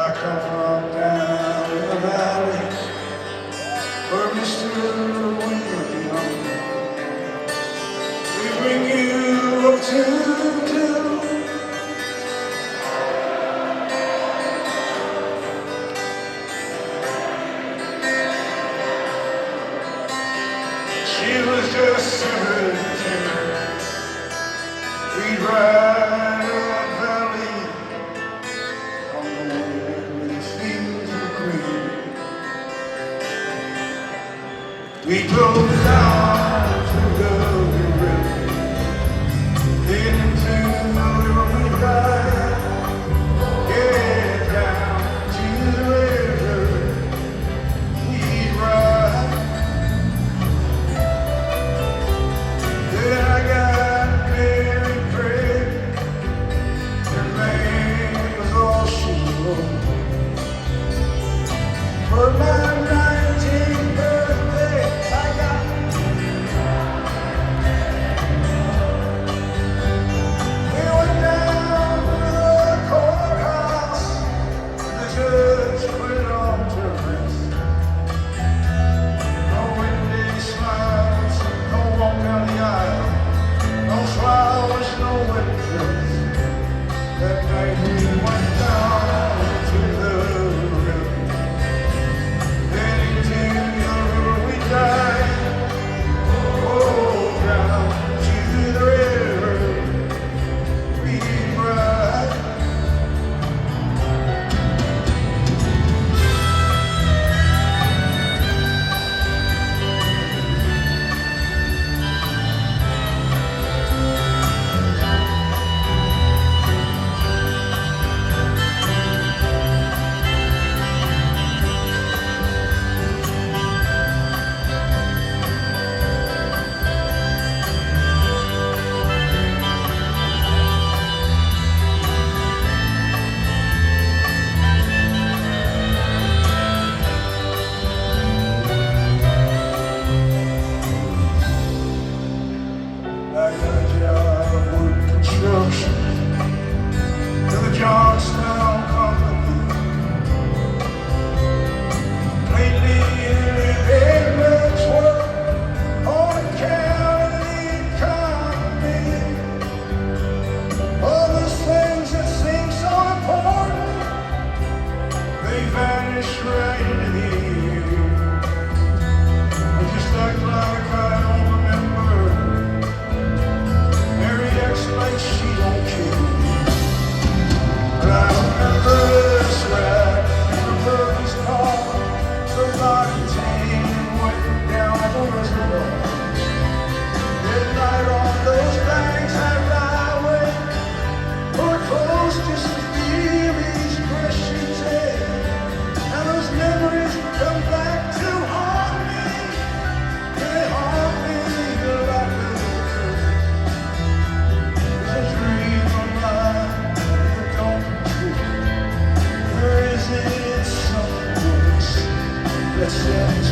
I come from down in the valley where Mr. William, we bring you up to she was just 17. We'd ride up valley on the way with fields of green. We drove down to the river, then into the river we ride. Yeah, down to the river we'd ride. Then I got Mary Craig, her name was all she wrote. For my 19th birthday, I got we went down to the courthouse, the judge put it on to rest. No windy smiles, no walk down the aisle, no flowers, no wedding dress. That night we went down to the river, then into the river we died. Oh, down to the river we ride. I got a job with construction to the Johnstown Company. Lately they paid much work on account of the economy. All those things that seem so important, they vanish right into the air. They just act like I don't remember. Mary acts like she don't care. But I remember this ride in the Burns car, the Lockton went down the reservoir. Midnight on those banks at highway, we're close just to feel these precious days. And those memories come back to haunt me. They haunt me like a curse. There's a dream of mine that don't exist. Or is it some voice that says